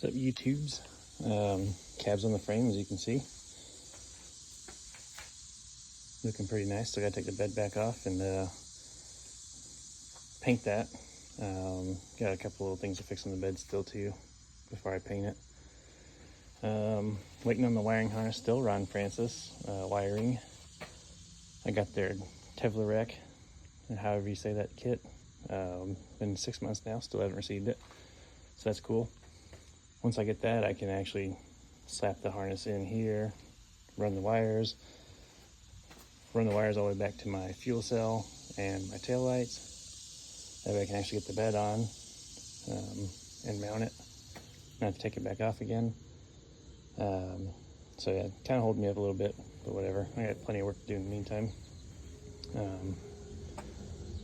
What's up, YouTubes? Cabs on the frame, as you can see. Looking pretty nice. Still gotta take the bed back off and paint that. Got a couple little things to fix on the bed still too before I paint it. Waiting on the wiring harness still. Ron Francis wiring. I got their Tevlarek, or however you say that kit. Been 6 months now, still haven't received it, so that's cool. Once I get that, I can actually slap the harness in here, run the wires all the way back to my fuel cell and my taillights. That way I can actually get the bed on and mount it. Not have to take it back off again. So yeah, kind of holding me up a little bit, but whatever. I got plenty of work to do in the meantime.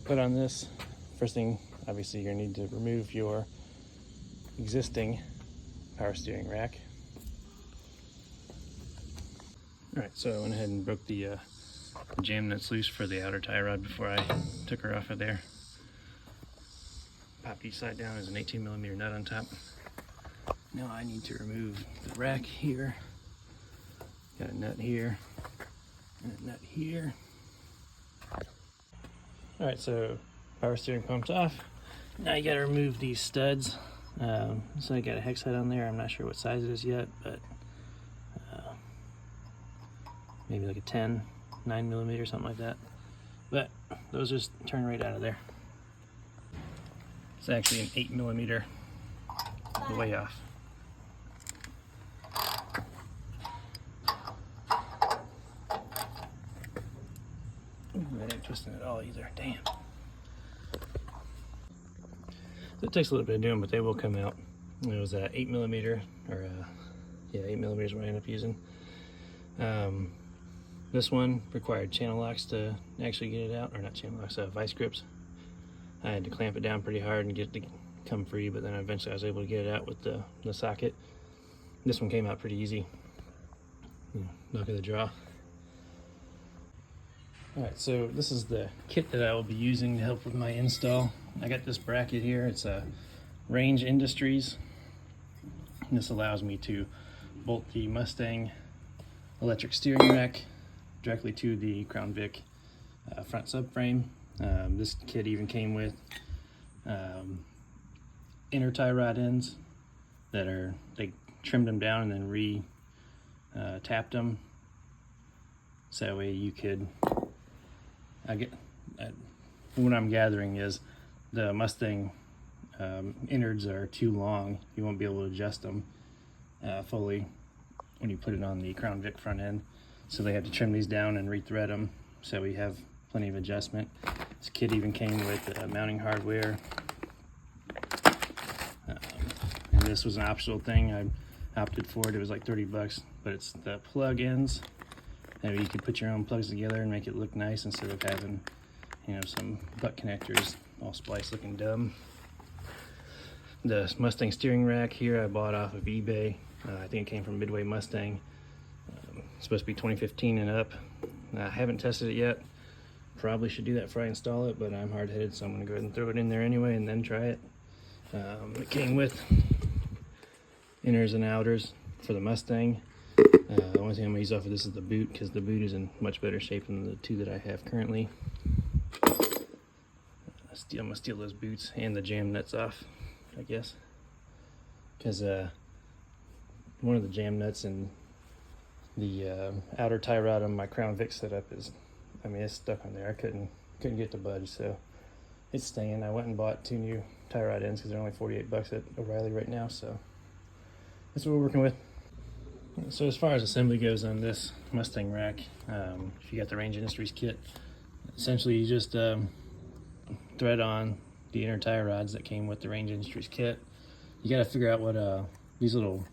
But on this, first thing, obviously you're gonna need to remove your existing power steering rack. Alright, so I went ahead and broke the jam nuts loose for the outer tie rod before I took her off of there. Popped each side down as an 18mm nut on top. Now I need to remove the rack here. Got a nut here and a nut here. Alright, so power steering pump's off. Now you gotta remove these studs. So I got a hex head on there. I'm not sure what size it is yet, but maybe like a 10, 9mm, something like that. But those just turn right out of there. It's actually an 8mm way off. Ooh, that ain't twisting at all either. Damn. So it takes a little bit of doing, but they will come out. It was 8mm, or yeah, 8mm is what I ended up using. This one required channel locks to actually get it out, or not channel locks, vice grips. I had to clamp it down pretty hard and get it to come free, but then eventually I was able to get it out with the socket. This one came out pretty easy. Luck of the draw. Alright, so this is the kit that I will be using to help with my install. I got this bracket here. It's a Range Industries. And this allows me to bolt the Mustang electric steering rack directly to the Crown Vic front subframe. This kit even came with inner tie rod ends that they trimmed them down and then tapped them. So that way you could, what I'm gathering is the Mustang innards are too long. You won't be able to adjust them fully when you put it on the Crown Vic front end. So they have to trim these down and rethread them so we have plenty of adjustment. This kit even came with mounting hardware. And this was an optional thing. I opted for it. It was like 30 bucks, but it's the plug ends. Maybe you could put your own plugs together and make it look nice instead of having, you know, some butt connectors all spliced looking dumb. The Mustang steering rack here I bought off of eBay. I think it came from Midway Mustang. It's supposed to be 2015 and up. I haven't tested it yet. Probably should do that before I install it, but I'm hard-headed, so I'm going to go ahead and throw it in there anyway and then try it. It came with inners and outers for the Mustang. The only thing I'm going to use off of this is the boot, because the boot is in much better shape than the two that I have currently. I'm going to steal those boots and the jam nuts off, I guess, because one of the jam nuts and the outer tie rod on my Crown Vic setup is, I mean, it's stuck on there. I couldn't get to budge, so it's staying. I went and bought 2 new tie rod ends because they're only 48 bucks at O'Reilly right now, so that's what we're working with. So as far as assembly goes on this Mustang rack, if you got the Range Industries kit, essentially you just thread on the inner tie rods that came with the Range Industries kit. You got to figure out what these little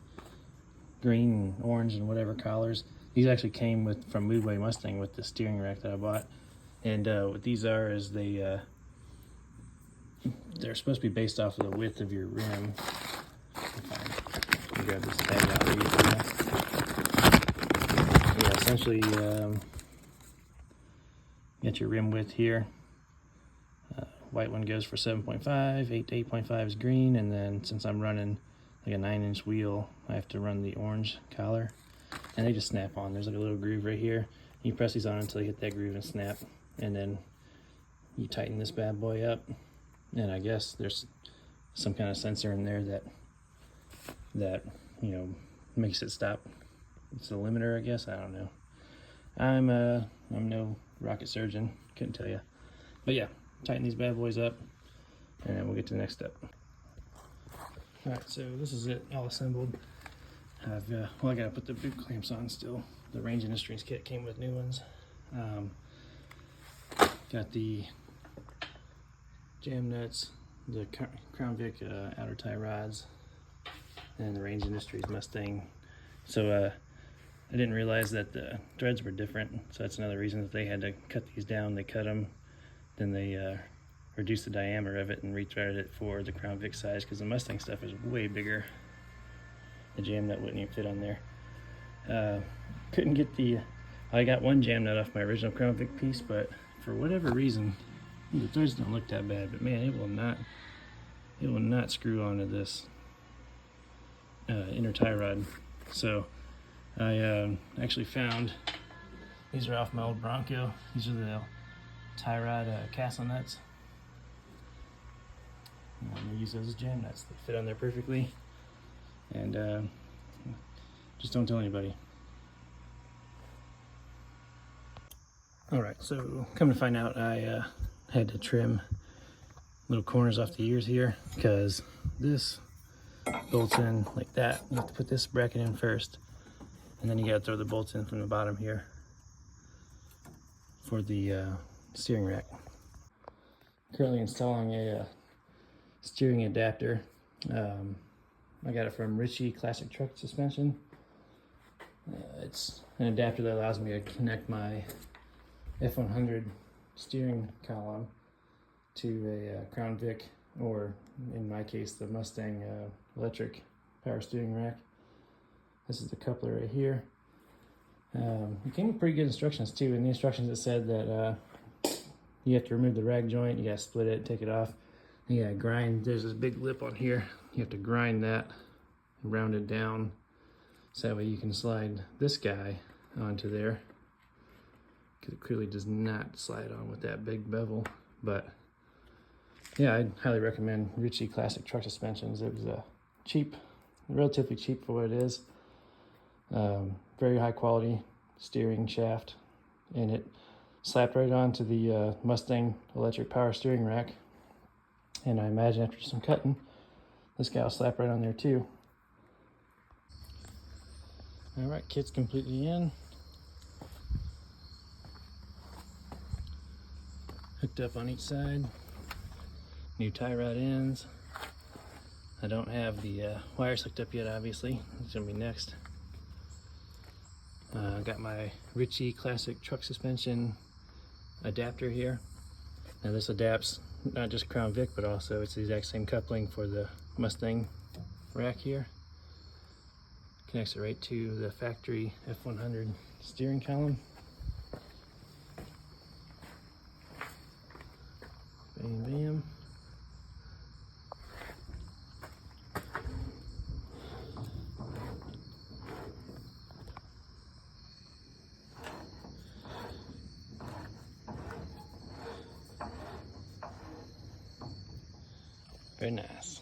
green and orange and whatever collars, these actually came from Midway Mustang with the steering rack that I bought. And what these are is they're supposed to be based off of the width of your rim. Let me grab this tag out of here. Yeah, essentially you got your rim width here. White one goes for 7.5, 8 to 8.5 is green, and then since I'm running like a 9-inch wheel, I have to run the orange collar, and they just snap on. There's like a little groove right here. You press these on until you hit that groove and snap, and then you tighten this bad boy up, and I guess there's some kind of sensor in there that you know, makes it stop. It's a limiter, I guess. I don't know. I'm no rocket surgeon, couldn't tell you. But yeah, tighten these bad boys up, and then we'll get to the next step. All right, so this is it, all assembled. Well, I gotta put the boot clamps on still. The Range Industries kit came with new ones. Got the jam nuts, the Crown Vic outer tie rods, and the Range Industries Mustang. So I didn't realize that the threads were different, so that's another reason that they had to cut these down. They cut them, then they reduced the diameter of it and rethreaded it for the Crown Vic size, because the Mustang stuff is way bigger. The jam nut wouldn't even fit on there. Couldn't get I got one jam nut off my original Crown Vic piece, but for whatever reason, the threads don't look that bad, but man, it will not screw onto this inner tie rod. So I actually found, these are off my old Bronco. These are the tie rod castle nuts. I'm gonna use those as jam nuts. They fit on there perfectly, and just don't tell anybody. All right, so come to find out, I had to trim little corners off the ears here, because this bolts in like that. You have to put this bracket in first, and then you gotta throw the bolts in from the bottom here for the steering rack. Currently installing a steering adapter. I got it from Ritchey Classic Truck Suspension. It's an adapter that allows me to connect my F100 steering column to a Crown Vic, or in my case, the Mustang electric power steering rack. This is the coupler right here. It came with pretty good instructions too. In the instructions it said that you have to remove the rag joint, you gotta split it, take it off. You gotta grind, there's this big lip on here. You have to grind that and round it down, so that way you can slide this guy onto there. Because it clearly does not slide on with that big bevel. But yeah, I'd highly recommend Ritchey Classic Truck Suspensions. It was cheap, relatively cheap for what it is. Very high quality steering shaft, and it slapped right onto the Mustang electric power steering rack. And I imagine after some cutting, this guy will slap right on there too. All right, kit's completely in. Hooked up on each side. New tie rod ends. I don't have the wires hooked up yet, obviously. It's gonna be next. Got my Ritchey Classic Truck Suspension adapter here. Now this adapts not just Crown Vic, but also it's the exact same coupling for the Mustang rack here. Connects it right to the factory F100 steering column. Bam, bam. Very nice.